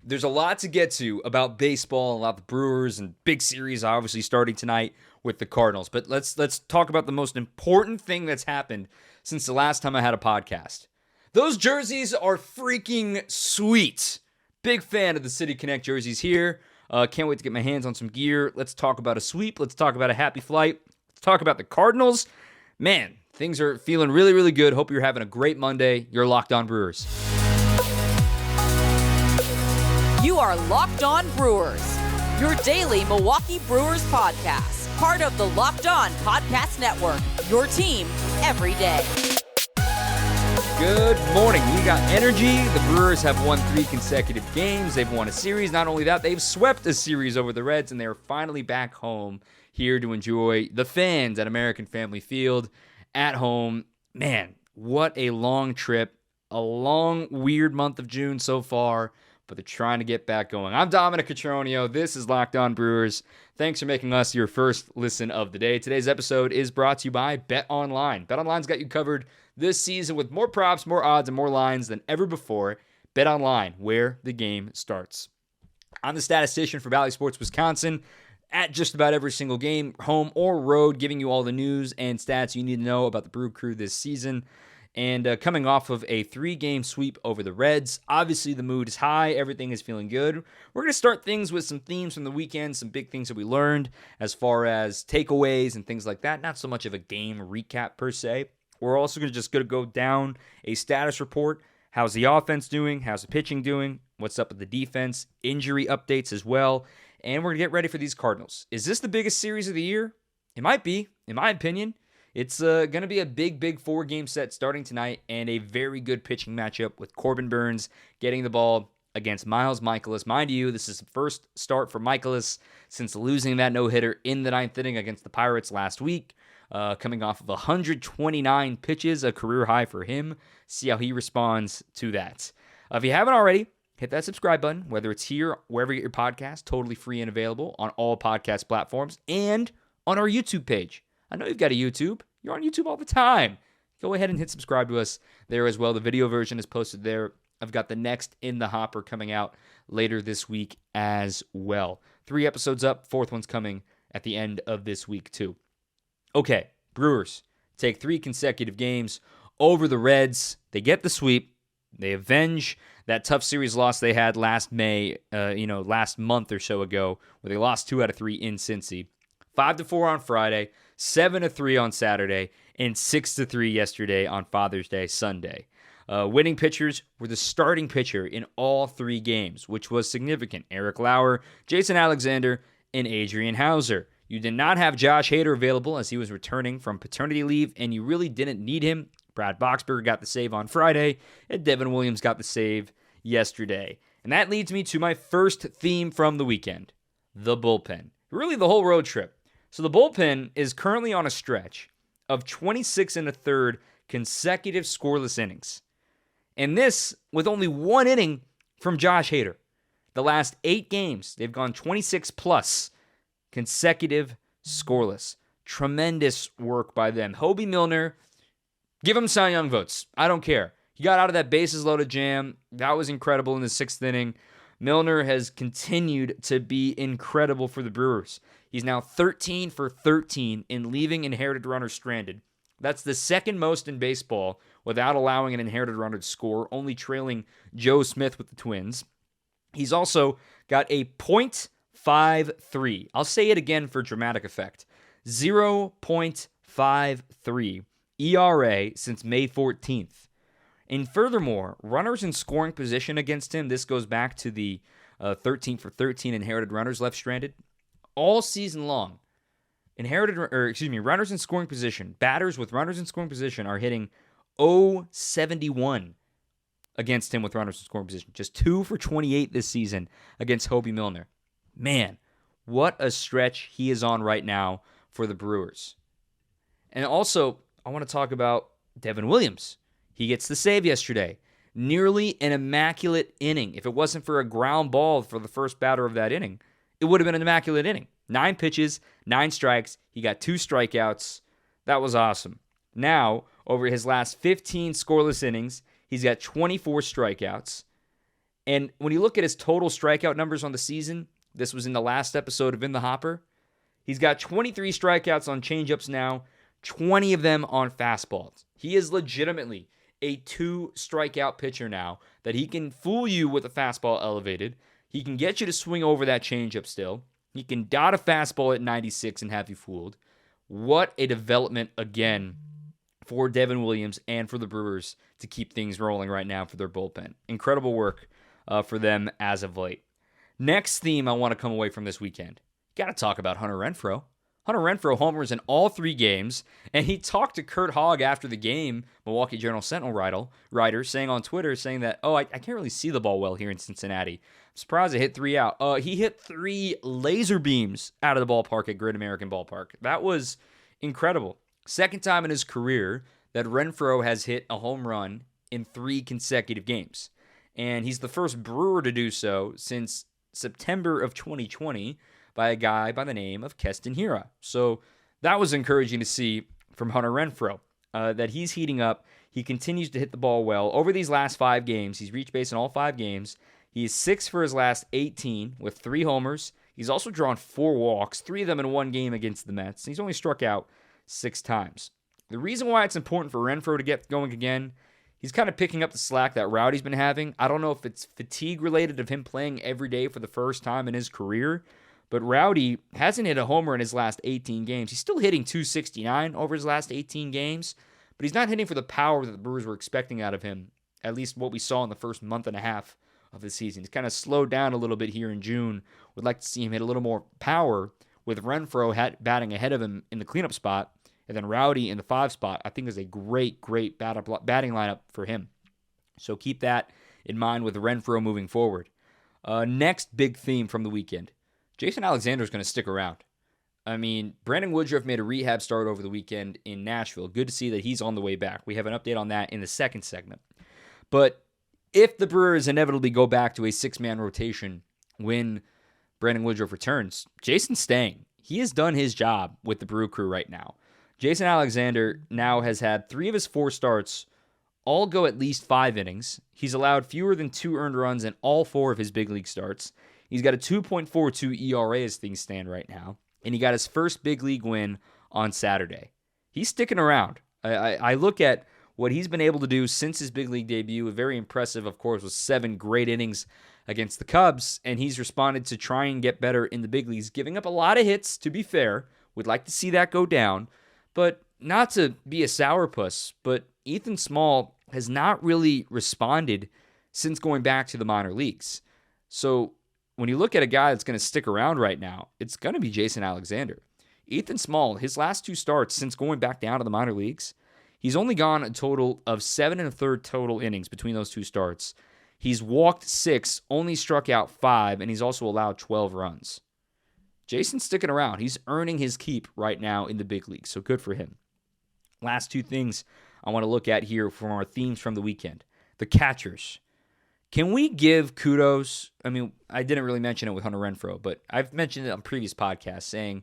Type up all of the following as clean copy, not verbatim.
there's a lot to get to about baseball, about the Brewers, and big series obviously starting tonight with the Cardinals. But let's talk about the most important thing that's happened since the last time I had a podcast. Those jerseys are freaking sweet. Big fan of the City Connect jerseys here. Can't wait to get my hands on some gear. Let's talk about a sweep. Let's talk about a happy flight. Let's talk about the Cardinals. Man, things are feeling really, really good. Hope you're having a great Monday. You're Locked On Brewers. You are Locked On Brewers, your daily Milwaukee Brewers podcast. Part of the Locked On Podcast Network, your team every day. Good morning. We got energy. The Brewers have won 3 consecutive games. They've won a series. Not only that, they've swept a series over the Reds, and they're finally back home here to enjoy the fans at American Family Field at home. Man, what a long trip. A long, weird month of June so far, but they're trying to get back going. I'm Dominic Cotroneo. This is Locked On Brewers. Thanks for making us your first listen of the day. Today's episode is brought to you by BetOnline. BetOnline's got you covered this season with more props, more odds, and more lines than ever before. BetOnline, where the game starts. I'm the statistician for Valley Sports Wisconsin at just about every single game, home or road, giving you all the news and stats you need to know about the Brew Crew this season. And coming off of a 3-game sweep over the Reds, obviously the mood is high. Everything is feeling good. We're going to start things with some themes from the weekend, some big things that we learned as far as takeaways and things like that. Not so much of a game recap per se. We're also going to go down a status report. How's the offense doing? How's the pitching doing? What's up with the defense? Injury updates as well. And we're going to get ready for these Cardinals. Is this the biggest series of the year? It might be, in my opinion. It's going to be a big 4-game set starting tonight and a very good pitching matchup with Corbin Burnes getting the ball against Miles Mikolas. Mind you, this is the first start for Mikolas since losing that no-hitter in the 9th inning against the Pirates last week, coming off of 129 pitches, a career high for him. See how he responds to that. If you haven't already, hit that subscribe button, whether it's here, wherever you get your podcast, totally free and available on all podcast platforms, and on our YouTube page. I know you've got a YouTube. You're on YouTube all the time. Go ahead and hit subscribe to us there as well. The video version is posted there. I've got the next in the hopper coming out later this week as well. 3 episodes up. 4th one's coming at the end of this week too. Okay, Brewers take 3 consecutive games over the Reds. They get the sweep. They avenge that tough series loss they had last May, last month or so ago, where they lost 2 out of 3 in Cincy. 5-4 on Friday, 7-3 on Saturday, and 6-3 yesterday on Father's Day, Sunday. Winning pitchers were the starting pitcher in all 3 games, which was significant. Eric Lauer, Jason Alexander, and Adrian Hauser. You did not have Josh Hader available as he was returning from paternity leave, and you really didn't need him. Brad Boxberger got the save on Friday, and Devin Williams got the save yesterday. And that leads me to my first theme from the weekend, the bullpen. Really the whole road trip. So the bullpen is currently on a stretch of 26 1/3 consecutive scoreless innings. And this with only 1 inning from Josh Hader. The last 8 games, they've gone 26 plus consecutive scoreless. Tremendous work by them. Hobie Milner, give him Cy Young votes. I don't care. He got out of that bases loaded jam. That was incredible in the 6th inning. Milner has continued to be incredible for the Brewers. He's now 13 for 13 in leaving inherited runners stranded. That's the 2nd most in baseball without allowing an inherited runner to score, only trailing Joe Smith with the Twins. He's also got a .53. I'll say it again for dramatic effect. 0.53 ERA since May 14th. And furthermore, runners in scoring position against him, this goes back to the 13 for 13 inherited runners left stranded. All season long, runners in scoring position, batters with runners in scoring position are hitting .071 against him with runners in scoring position. Just 2 for 28 this season against Hobie Milner. Man, what a stretch he is on right now for the Brewers. And also, I want to talk about Devin Williams. He gets the save yesterday. Nearly an immaculate inning. If it wasn't for a ground ball for the first batter of that inning, it would have been an immaculate inning. 9 pitches, 9 strikes. He got 2 strikeouts. That was awesome. Now, over his last 15 scoreless innings, he's got 24 strikeouts. And when you look at his total strikeout numbers on the season, this was in the last episode of In the Hopper, he's got 23 strikeouts on changeups now, 20 of them on fastballs. He is legitimately a 2-strikeout pitcher now that he can fool you with a fastball elevated. He can get you to swing over that changeup still. He can dot a fastball at 96 and have you fooled. What a development again for Devin Williams and for the Brewers to keep things rolling right now for their bullpen. Incredible work for them as of late. Next theme I want to come away from this weekend. Got to talk about Hunter Renfroe. Hunter Renfroe homers in all 3 games, and he talked to Kurt Hogg after the game, Milwaukee Journal-Sentinel writer, saying on Twitter, saying that, I can't really see the ball well here in Cincinnati. I'm surprised I hit 3 out. He hit 3 laser beams out of the ballpark at Great American Ballpark. That was incredible. Second time in his career that Renfroe has hit a home run in 3 consecutive games. And he's the first Brewer to do so since September of 2020, by a guy by the name of Keston Hiura. So that was encouraging to see from Hunter Renfroe, that he's heating up. He continues to hit the ball well. Over these last 5 games, he's reached base in all 5 games. He is 6 for his last 18 with 3 homers. He's also drawn 4 walks, 3 of them in 1 game against the Mets. He's only struck out 6 times. The reason why it's important for Renfroe to get going again, he's kind of picking up the slack that Rowdy's been having. I don't know if it's fatigue related of him playing every day for the first time in his career, but Rowdy hasn't hit a homer in his last 18 games. He's still hitting .269 over his last 18 games, but he's not hitting for the power that the Brewers were expecting out of him, at least what we saw in the first month and a half of the season. He's kind of slowed down a little bit here in June. Would like to see him hit a little more power, with Renfroe batting ahead of him in the cleanup spot, and then Rowdy in the 5 spot. I think is a great batting lineup for him. So keep that in mind with Renfroe moving forward. Next big theme from the weekend. Jason Alexander is going to stick around. I mean, Brandon Woodruff made a rehab start over the weekend in Nashville. Good to see that he's on the way back. We have an update on that in the second segment. But if the Brewers inevitably go back to a 6-man rotation when Brandon Woodruff returns, Jason's staying. He has done his job with the Brew Crew right now. Jason Alexander now has had 3 of his 4 starts all go at least 5 innings. He's allowed fewer than 2 earned runs in all 4 of his big league starts. He's got a 2.42 ERA as things stand right now, and he got his first big league win on Saturday. He's sticking around. I look at what he's been able to do since his big league debut. Very impressive, of course, with 7 great innings against the Cubs, and he's responded to try and get better in the big leagues, giving up a lot of hits, to be fair. Would like to see that go down, but not to be a sourpuss, but Ethan Small has not really responded since going back to the minor leagues. So when you look at a guy that's going to stick around right now, it's going to be Jason Alexander. Ethan Small, his last 2 starts since going back down to the minor leagues, he's only gone a total of 7 1/3 total innings between those 2 starts. He's walked 6, only struck out 5, and he's also allowed 12 runs. Jason's sticking around. He's earning his keep right now in the big leagues, so good for him. Last 2 things I want to look at here from our themes from the weekend. The catchers. Can we give kudos? I mean, I didn't really mention it with Hunter Renfroe, but I've mentioned it on previous podcasts saying,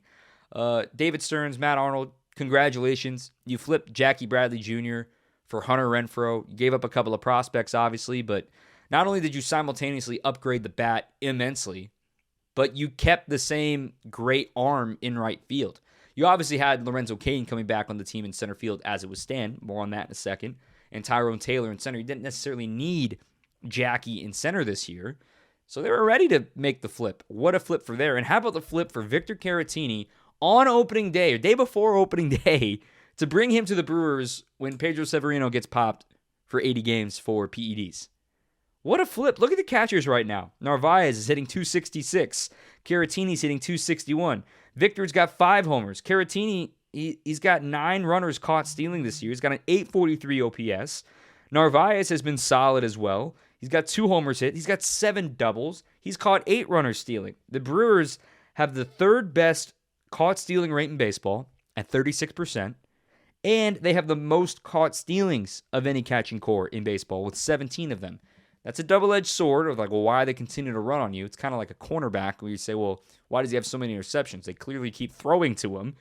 David Stearns, Matt Arnold, congratulations. You flipped Jackie Bradley Jr. for Hunter Renfroe. You gave up a couple of prospects, obviously, but not only did you simultaneously upgrade the bat immensely, but you kept the same great arm in right field. You obviously had Lorenzo Cain coming back on the team in center field as it was stand. More on that in a second. And Tyrone Taylor in center. You didn't necessarily need Jackie in center this year. So they were ready to make the flip. What a flip for there. And how about the flip for Victor Caratini on opening day, or day before opening day, to bring him to the Brewers when Pedro Severino gets popped for 80 games for PEDs. What a flip. Look at the catchers right now. Narvaez is hitting .266. Caratini's hitting .261. Victor's got 5 homers. Caratini, he's got 9 runners caught stealing this year. He's got an .843 OPS. Narvaez has been solid as well. He's got 2 homers hit. He's got 7 doubles. He's caught 8 runners stealing. The Brewers have the 3rd best caught stealing rate in baseball at 36%. And they have the most caught stealings of any catching core in baseball with 17 of them. That's a double-edged sword of like, well, why they continue to run on you. It's kind of like a cornerback where you say, well, why does he have so many interceptions? They clearly keep throwing to him.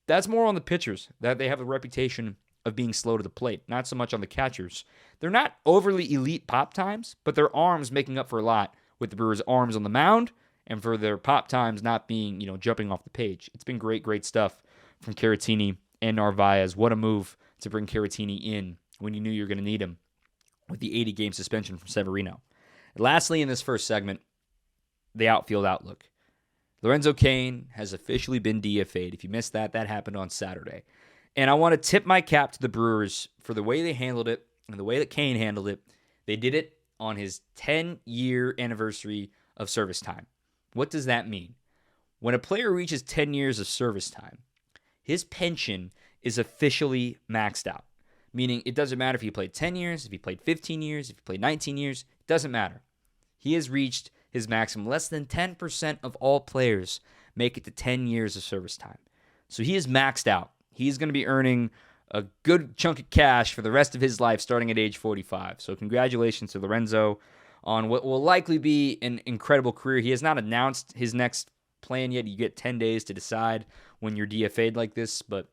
That's more on the pitchers, that they have a reputation of being slow to the plate, not so much on the catchers. They're not overly elite pop times, but their arms making up for a lot with the Brewers' arms on the mound and for their pop times not being, jumping off the page. It's been great stuff from Caratini and Narvaez. What a move to bring Caratini in when you knew you were going to need him with the 80-game suspension from Severino. And lastly, in this first segment, the outfield outlook. Lorenzo Cain has officially been DFA'd. If you missed that, that happened on Saturday. And I want to tip my cap to the Brewers for the way they handled it and the way that Cain handled it. They did it on his 10-year anniversary of service time. What does that mean? When a player reaches 10 years of service time, his pension is officially maxed out. Meaning it doesn't matter if he played 10 years, if he played 15 years, if he played 19 years, it doesn't matter. He has reached his maximum. Less than 10% of all players make it to 10 years of service time. So he is maxed out. He's going to be earning a good chunk of cash for the rest of his life starting at age 45. So congratulations to Lorenzo on what will likely be an incredible career. He has not announced his next plan yet. You get 10 days to decide when you're DFA'd like this, but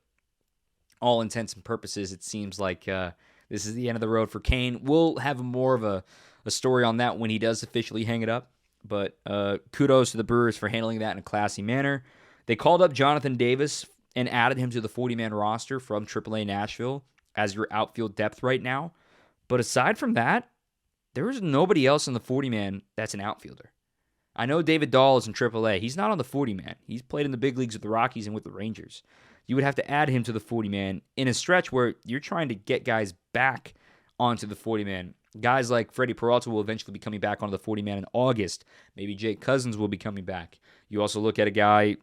all intents and purposes, it seems like this is the end of the road for Cain. We'll have more of a story on that when he does officially hang it up, but kudos to the Brewers for handling that in a classy manner. They called up Jonathan Davis and added him to the 40-man roster from AAA Nashville as your outfield depth right now. But aside from that, there is nobody else in the 40-man that's an outfielder. I know David Dahl is in AAA. He's not on the 40-man. He's played in the big leagues with the Rockies and with the Rangers. You would have to add him to the 40-man in a stretch where you're trying to get guys back onto the 40-man. Guys like Freddie Peralta will eventually be coming back onto the 40-man in August. Maybe Jake Cousins will be coming back. You also look at a guy,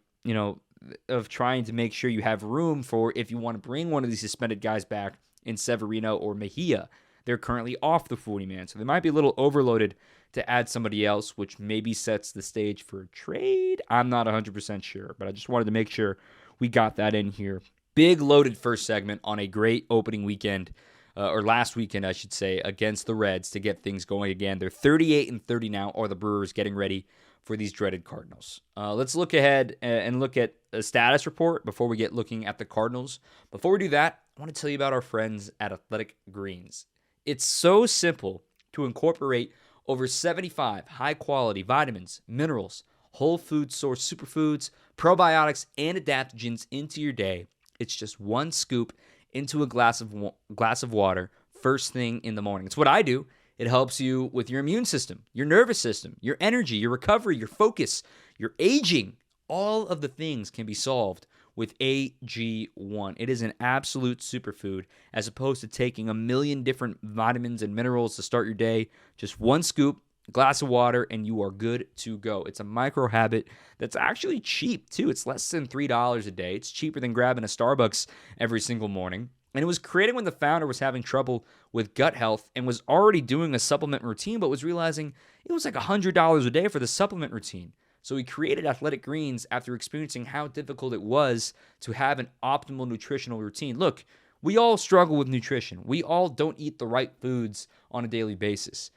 of trying to make sure you have room for if you want to bring one of these suspended guys back in Severino or Mejia. They're currently off the 40-man, so they might be a little overloaded to add somebody else, which maybe sets the stage for a trade. I'm not 100% sure, but I just wanted to make sure we got that in here. Big loaded first segment on a great opening weekend, or last weekend, I should say, against the Reds to get things going again. They're 38-30 now, are the Brewers getting ready for these dreaded Cardinals. Let's look ahead and look at a status report before we get looking at the Cardinals. Before we do that, I want to tell you about our friends at Athletic Greens. It's so simple to incorporate over 75 high-quality vitamins, minerals, whole food source superfoods, probiotics, and adaptogens into your day. It's just one scoop into a glass of water first thing in the morning. It's what I do. It helps you with your immune system, your nervous system, your energy, your recovery, your focus, your aging. All of the things can be solved with AG1. It is an absolute superfood as opposed to taking a million different vitamins and minerals to start your day. Just one scoop, glass of water, and you are good to go. It's a micro habit that's actually cheap too. It's less than $3 a day. It's cheaper than grabbing a Starbucks every single morning. And it was created when the founder was having trouble with gut health and was already doing a supplement routine, but was realizing it was like $100 a day for the supplement routine. So he created Athletic Greens after experiencing how difficult it was to have an optimal nutritional routine. Look, we all struggle with nutrition. We all don't eat the right foods on a daily basis.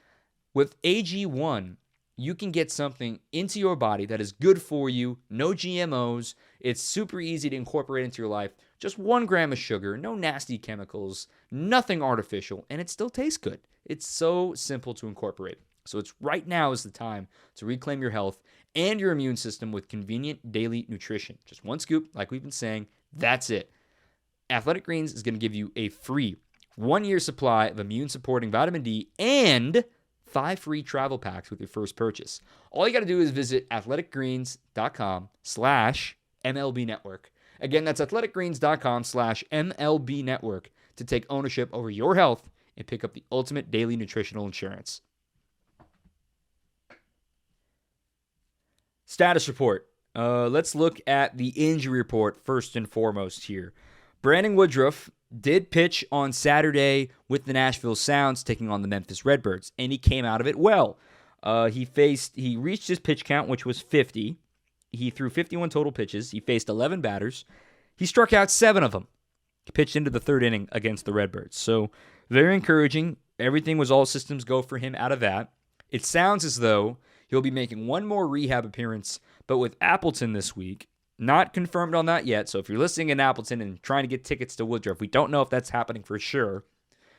With AG1, you can get something into your body that is good for you, no GMOs. It's super easy to incorporate into your life. Just 1 gram of sugar, no nasty chemicals, nothing artificial, and it still tastes good. It's so simple to incorporate. So it's right now is the time to reclaim your health and your immune system with convenient daily nutrition. Just 1 scoop, like we've been saying, that's it. Athletic Greens is going to give you a free 1-year supply of immune-supporting vitamin D and 5 free travel packs with your first purchase. All you got to do is visit athleticgreens.com/MLB Network. Again, that's athleticgreens.com/MLB Network to take ownership over your health and pick up the ultimate daily nutritional insurance. Status report. Let's look at the injury report first and foremost here. Brandon Woodruff did pitch on Saturday with the Nashville Sounds taking on the Memphis Redbirds, and he came out of it well. He reached his pitch count, which was 50. He threw 51 total pitches. He faced 11 batters. He struck out 7 of them. He pitched into the 3rd inning against the Redbirds. So very encouraging. Everything was all systems go for him out of that. It sounds as though he'll be making one more rehab appearance, but with Appleton this week. Not confirmed on that yet. So if you're listening in Appleton and trying to get tickets to Woodruff, we don't know if that's happening for sure.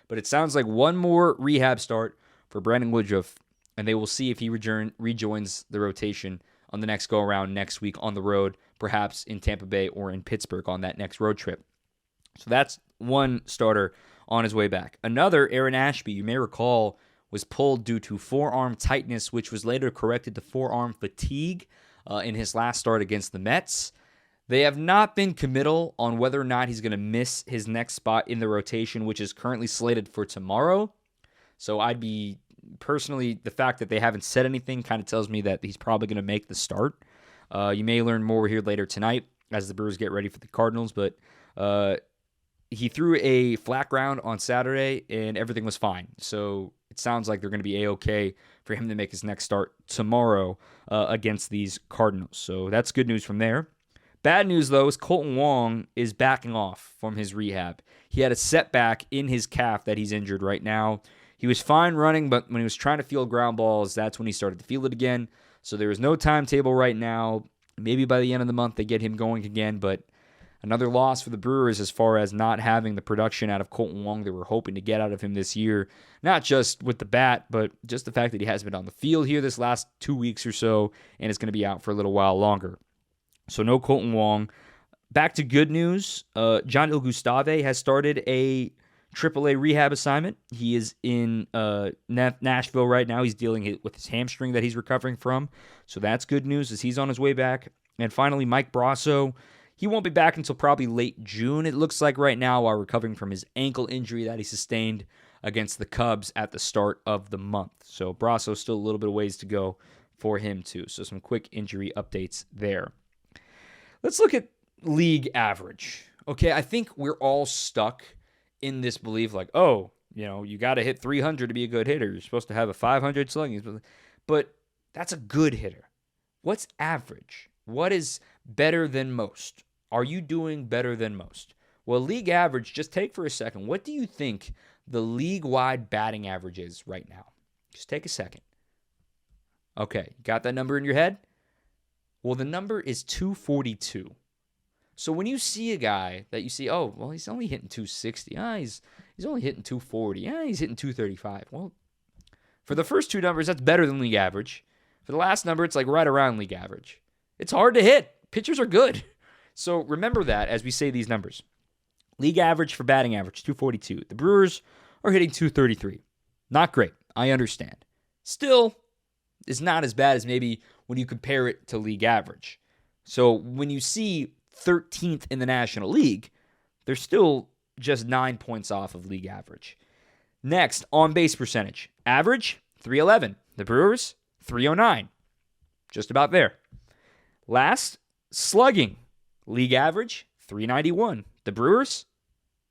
But it sounds like one more rehab start for Brandon Woodruff, and they will see if he rejoins the rotation on the next go-around next week on the road, perhaps in Tampa Bay or in Pittsburgh on that next road trip. So that's one starter on his way back. Another, Aaron Ashby, you may recall, was pulled due to forearm tightness, which was later corrected to forearm fatigue in his last start against the Mets. They have not been committal on whether or not he's going to miss his next spot in the rotation, which is currently slated for tomorrow. So I'd be, personally, the fact that they haven't said anything kind of tells me that he's probably going to make the start. You may learn more here later tonight as the Brewers get ready for the Cardinals, but he threw a flat ground on Saturday and everything was fine. So it sounds like they're going to be A-okay for him to make his next start tomorrow against these Cardinals. So that's good news from there. Bad news, though, is Colton Wong is backing off from his rehab. He had a setback in his calf that he's injured right now. He was fine running, but when he was trying to field ground balls, that's when he started to feel it again. So there is no timetable right now. Maybe by the end of the month they get him going again, but another loss for the Brewers as far as not having the production out of Colton Wong they were hoping to get out of him this year. Not just with the bat, but just the fact that he hasn't been on the field here this last 2 weeks or so and is going to be out for a little while longer. So no Colton Wong. Back to good news. John Ilgustave has started a AAA rehab assignment. He is in Nashville right now. He's dealing with his hamstring that he's recovering from. So that's good news as he's on his way back. And finally, Mike Brasso. He won't be back until probably late June, it looks like right now, while recovering from his ankle injury that he sustained against the Cubs at the start of the month. So Brasso still a little bit of ways to go for him too. So some quick injury updates there. Let's look at league average. Okay, I think we're all stuck in this belief like, oh, you got to hit 300 to be a good hitter. You're supposed to have a 500 slugging. But that's a good hitter. What's average? What is better than most? Are you doing better than most? Well, league average, just take for a second. What do you think the league-wide batting average is right now? Just take a second. Okay, got that number in your head? Well, the number is 242. So when you see a guy that you see, oh, well, he's only hitting 260. He's only hitting 240. He's hitting 235. Well, for the first two numbers, that's better than league average. For the last number, it's like right around league average. It's hard to hit. Pitchers are good. So remember that as we say these numbers. League average for batting average, 242. The Brewers are hitting 233. Not great. I understand. Still, is not as bad as maybe when you compare it to league average. So when you see 13th in the National League, they're still just 9 points off of league average. Next, on-base percentage. Average, 311. The Brewers, 309. Just about there. Last, slugging. League average, 391. The Brewers,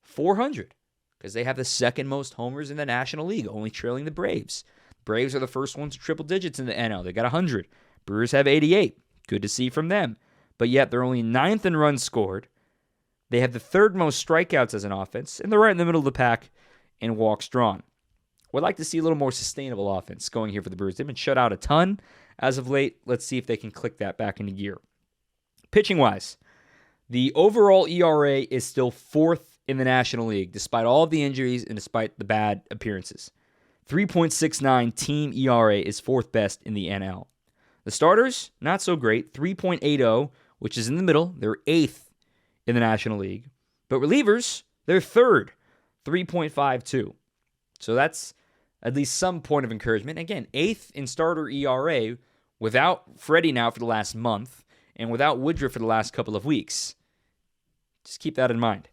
400. Because they have the second most homers in the National League, only trailing the Braves. Braves are the first ones to triple digits in the NL. They got 100. Brewers have 88. Good to see from them. But yet they're only 9th in runs scored. They have the third most strikeouts as an offense, and they're right in the middle of the pack in walks drawn. Would like to see a little more sustainable offense going here for the Brewers. They've been shut out a ton as of late. Let's see if they can click that back into gear. Pitching-wise, the overall ERA is still 4th in the National League, despite all of the injuries and despite the bad appearances. 3.69 team ERA is 4th best in the NL. The starters, not so great. 3.80, which is in the middle. They're 8th in the National League. But relievers, they're 3rd. 3.52. So that's at least some point of encouragement. Again, 8th in starter ERA without Freddie now for the last month and without Woodruff for the last couple of weeks. Just keep that in mind.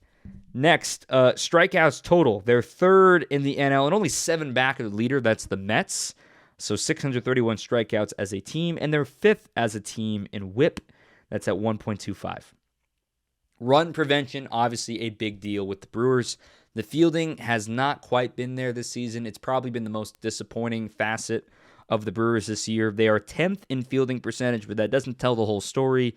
Next, strikeouts total. They're 3rd in the NL and only 7 back of the leader. That's the Mets. So 631 strikeouts as a team. And they're 5th as a team in WHIP. That's at 1.25. Run prevention, obviously a big deal with the Brewers. The fielding has not quite been there this season. It's probably been the most disappointing facet of the Brewers this year. They are 10th in fielding percentage, but that doesn't tell the whole story.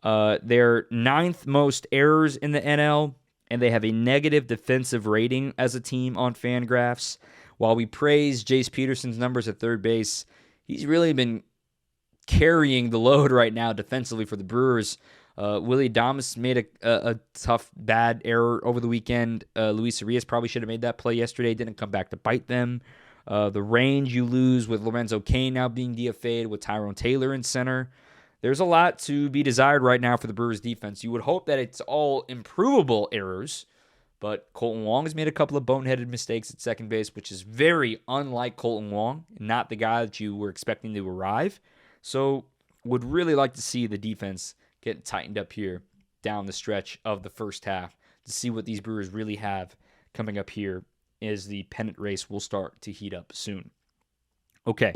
They're 9th most errors in the NL, and they have a negative defensive rating as a team on Fangraphs. While we praise Jace Peterson's numbers at third base, he's really been carrying the load right now defensively for the Brewers. Willie Adames made a tough, bad error over the weekend. Luis Arias probably should have made that play yesterday. Didn't come back to bite them. The range you lose with Lorenzo Cain now being DFA'd, with Tyrone Taylor in center. There's a lot to be desired right now for the Brewers defense. You would hope that it's all improvable errors, but Colton Wong has made a couple of boneheaded mistakes at second base, which is very unlike Colton Wong, not the guy that you were expecting to arrive. So would really like to see the defense get tightened up here down the stretch of the first half to see what these Brewers really have coming up here as the pennant race will start to heat up soon. Okay,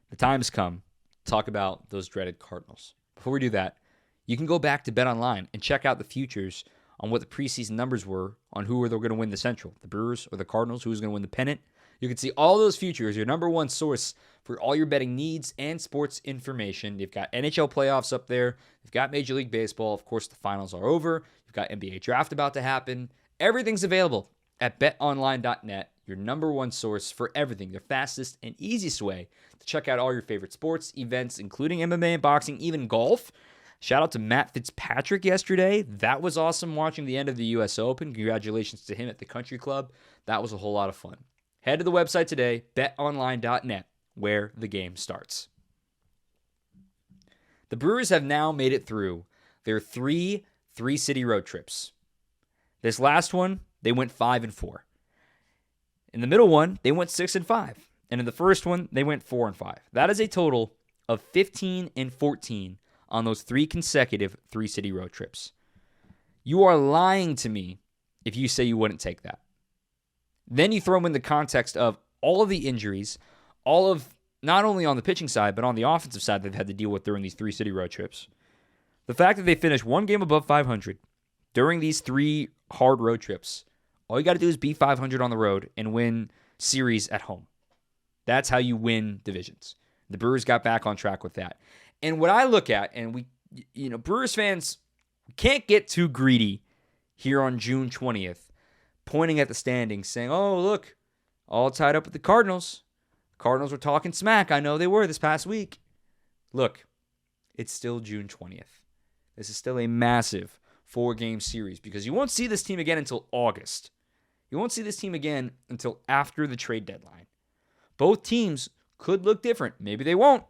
the time has come to talk about those dreaded Cardinals. Before we do that, you can go back to BetOnline and check out the futures on what the preseason numbers were on who are going to win the Central, the Brewers or the Cardinals, who's going to win the pennant. You can see all those futures, your number one source for all your betting needs and sports information. They've got NHL playoffs up there. They've got Major League Baseball. Of course, the finals are over. You've got NBA draft about to happen. Everything's available at betonline.net, your number one source for everything, the fastest and easiest way to check out all your favorite sports, events, including MMA and boxing, even golf. Shout out to Matt Fitzpatrick yesterday. That was awesome watching the end of the U.S. Open. Congratulations to him at the Country Club. That was a whole lot of fun. Head to the website today, betonline.net, where the game starts. The Brewers have now made it through their three-city road trips. This last one, they went 5-4. In the middle one, they went 6-5. And in the first one, they went 4-5. That is a total of 15-14 on those three consecutive three-city road trips. You are lying to me if you say you wouldn't take that. Then you throw in the context of all of the injuries, all of, not only on the pitching side, but on the offensive side they've had to deal with during these three-city road trips. The fact that they finished one game above 500 during these three hard road trips, all you got to do is beat 500 on the road and win series at home. That's how you win divisions. The Brewers got back on track with that. And what I look at, and Brewers fans can't get too greedy here on June 20th, pointing at the standings, saying, oh, look, all tied up with the Cardinals. Cardinals were talking smack. I know they were this past week. Look, it's still June 20th. This is still a massive 4-game series because you won't see this team again until August. You won't see this team again until after the trade deadline. Both teams could look different. Maybe they won't,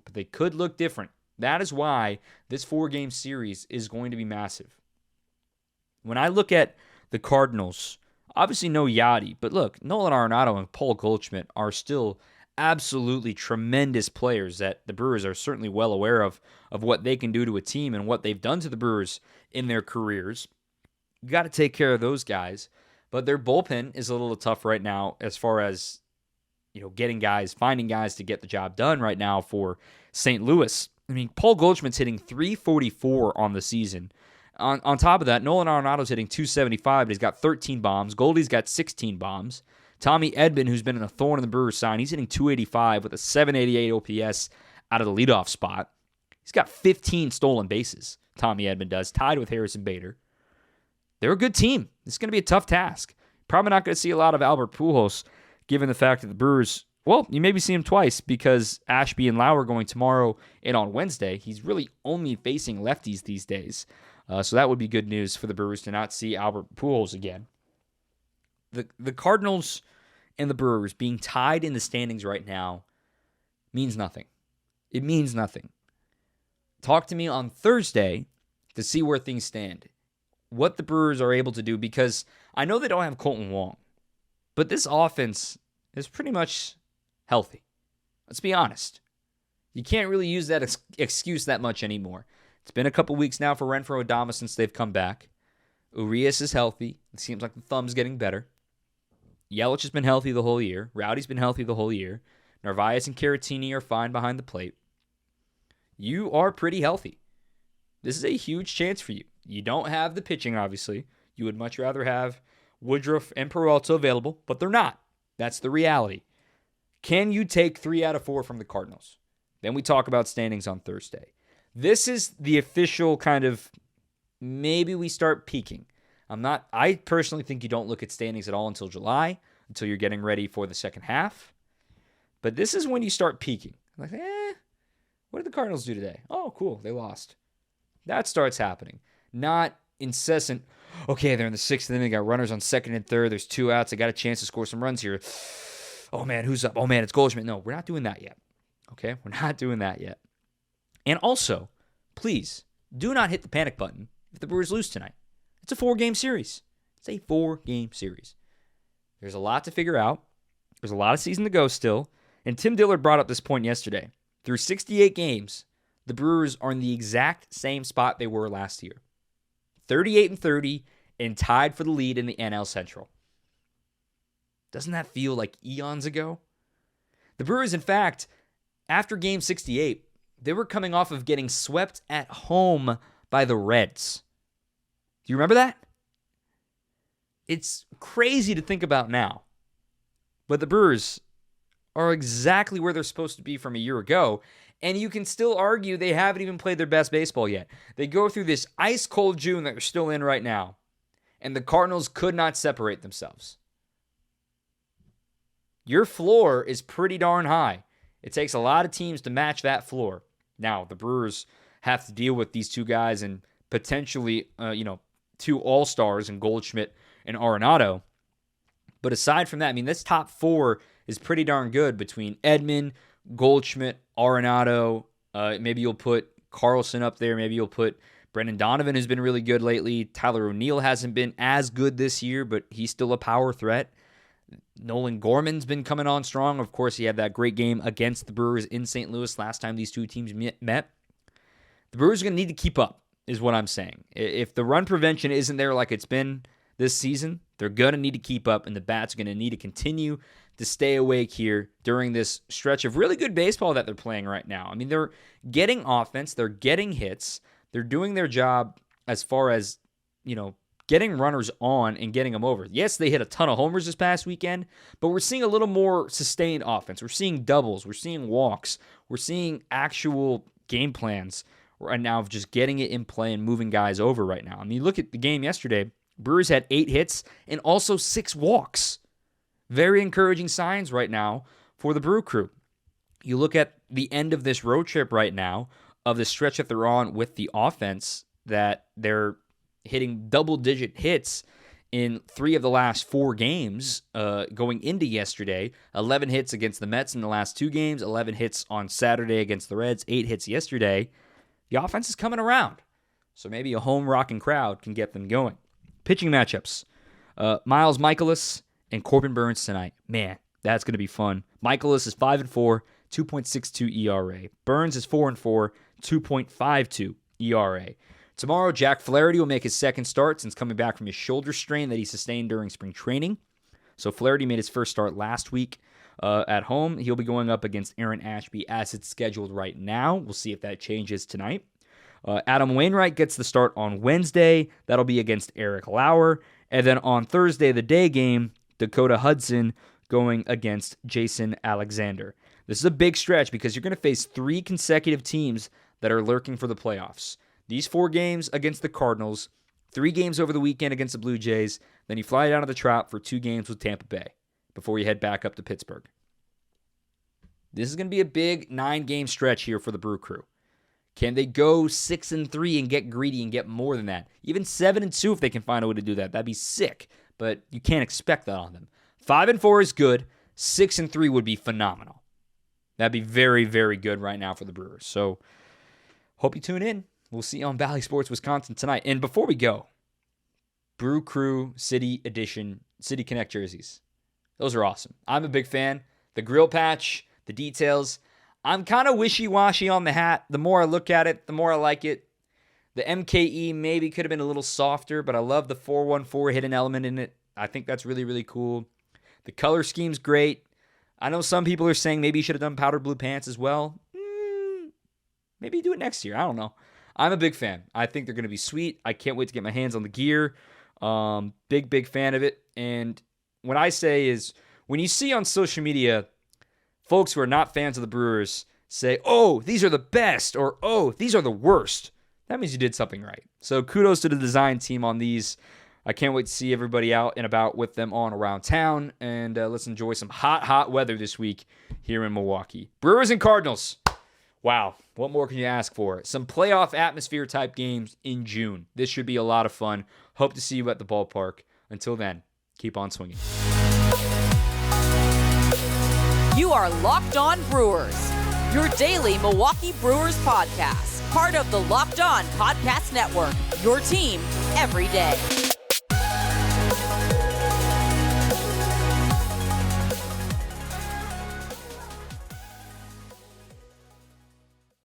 but they could look different. That is why this 4-game series is going to be massive. When I look at the Cardinals, obviously no Yachty, but look, Nolan Arenado and Paul Goldschmidt are still absolutely tremendous players that the Brewers are certainly well aware of what they can do to a team and what they've done to the Brewers in their careers. You got to take care of those guys, but their bullpen is a little tough right now as far as getting guys, finding guys to get the job done right now for St. Louis. I mean, Paul Goldschmidt's hitting .344 on the season. On top of that, Nolan Arenado's hitting .275, but he's got 13 bombs. Goldie's got 16 bombs. Tommy Edman, who's been a thorn in the Brewers' side, he's hitting .285 with a .788 OPS out of the leadoff spot. He's got 15 stolen bases, Tommy Edman does, tied with Harrison Bader. They're a good team. This is going to be a tough task. Probably not going to see a lot of Albert Pujols, given the fact that the Brewers, well, you maybe see him twice because Ashby and Lauer are going tomorrow and on Wednesday. He's really only facing lefties these days. So that would be good news for the Brewers to not see Albert Pujols again. The Cardinals and the Brewers being tied in the standings right now means nothing. It means nothing. Talk to me on Thursday to see where things stand. What the Brewers are able to do, because I know they don't have Colton Wong, but this offense is pretty much healthy. Let's be honest. You can't really use that excuse that much anymore. It's been a couple weeks now for Renfroe Adames since they've come back. Urias is healthy. It seems like the thumb's getting better. Yelich has been healthy the whole year. Rowdy's been healthy the whole year. Narvaez and Caratini are fine behind the plate. You are pretty healthy. This is a huge chance for you. You don't have the pitching, obviously. You would much rather have Woodruff and Peralta available, but they're not. That's the reality. Can you take 3 out of 4 from the Cardinals? Then we talk about standings on Thursday. This is the official kind of, maybe we start peaking. I personally think you don't look at standings at all until July, until you're getting ready for the second half. But this is when you start peaking. Like, What did the Cardinals do today? Oh, cool. They lost. That starts happening. Not incessant, okay, they're in the 6th inning. They got runners on 2nd and 3rd. There's 2 outs. They got a chance to score some runs here. Oh, man, who's up? Oh, man, it's Goldschmidt. No, we're not doing that yet. Okay? We're not doing that yet. And also, please, do not hit the panic button if the Brewers lose tonight. It's a 4-game series. It's a 4-game series. There's a lot to figure out. There's a lot of season to go still. And Tim Dillard brought up this point yesterday. Through 68 games, the Brewers are in the exact same spot they were last year. 38-30 and tied for the lead in the NL Central. Doesn't that feel like eons ago? The Brewers, in fact, after Game 68, they were coming off of getting swept at home by the Reds. Do you remember that? It's crazy to think about now. But the Brewers are exactly where they're supposed to be from a year ago. And you can still argue they haven't even played their best baseball yet. They go through this ice-cold June that they're still in right now. And the Cardinals could not separate themselves. Your floor is pretty darn high. It takes a lot of teams to match that floor. Now, the Brewers have to deal with these 2 guys and potentially, 2 all-stars in Goldschmidt and Arenado. But aside from that, I mean, this top 4 is pretty darn good between Edman, Goldschmidt, Arenado. Maybe you'll put Carlson up there. Maybe you'll put Brendan Donovan, who's been really good lately. Tyler O'Neill hasn't been as good this year, but he's still a power threat. Nolan Gorman's been coming on strong. Of course, he had that great game against the Brewers in St. Louis last time these 2 teams met. The Brewers are going to need to keep up, is what I'm saying. If the run prevention isn't there like it's been this season, they're going to need to keep up, and the bats are going to need to continue to stay awake here during this stretch of really good baseball that they're playing right now. I mean, they're getting offense, they're getting hits, they're doing their job as far as, getting runners on and getting them over. Yes, they hit a ton of homers this past weekend, but we're seeing a little more sustained offense. We're seeing doubles, we're seeing walks, we're seeing actual game plans right now of just getting it in play and moving guys over right now. I mean, look at the game yesterday. Brewers had 8 hits and also 6 walks. Very encouraging signs right now for the Brew Crew. You look at the end of this road trip right now, of the stretch that they're on with the offense, that they're hitting double-digit hits in 3 of the last 4 games going into yesterday. 11 hits against the Mets in the last 2 games, 11 hits on Saturday against the Reds, 8 hits yesterday. The offense is coming around, so maybe a home rocking crowd can get them going. Pitching matchups. Miles Mikolas and Corbin Burnes tonight. Man, that's going to be fun. Mikolas is 5-4, 2.62 ERA. Burnes is 4-4, 2.52 ERA. Tomorrow, Jack Flaherty will make his second start since coming back from his shoulder strain that he sustained during spring training. So Flaherty made his first start last week at home. He'll be going up against Aaron Ashby as it's scheduled right now. We'll see if that changes tonight. Adam Wainwright gets the start on Wednesday. That'll be against Eric Lauer. And then on Thursday, the day game, Dakota Hudson going against Jason Alexander. This is a big stretch because you're going to face 3 consecutive teams that are lurking for the playoffs. These 4 games against the Cardinals, 3 games over the weekend against the Blue Jays, then you fly down to the Trop for 2 games with Tampa Bay before you head back up to Pittsburgh. This is going to be a big 9-game stretch here for the Brew Crew. Can they go 6-3 and get greedy and get more than that? Even 7-2 if they can find a way to do that. That'd be sick, but you can't expect that on them. 5-4 is good. 6-3 would be phenomenal. That'd be very, very good right now for the Brewers. So hope you tune in. We'll see you on Valley Sports Wisconsin tonight. And before we go, Brew Crew City Edition City Connect jerseys. Those are awesome. I'm a big fan. The grill patch, the details. I'm kind of wishy-washy on the hat. The more I look at it, the more I like it. The MKE maybe could have been a little softer, but I love the 414 hidden element in it. I think that's really, really cool. The color scheme's great. I know some people are saying maybe you should have done powder blue pants as well. Maybe do it next year. I don't know. I'm a big fan. I think they're going to be sweet. I can't wait to get my hands on the gear. Big fan of it. And what I say is, when you see on social media folks who are not fans of the Brewers say, oh, these are the best, or oh, these are the worst, that means you did something right. So kudos to the design team on these. I can't wait to see everybody out and about with them on around town. And let's enjoy some hot weather this week here in Milwaukee. Brewers and Cardinals. Wow, what more can you ask for? Some playoff atmosphere type games in June. This should be a lot of fun. Hope to see you at the ballpark. Until then, keep on swinging. You are Locked On Brewers, your daily Milwaukee Brewers podcast. Part of the Locked On Podcast Network, your team every day.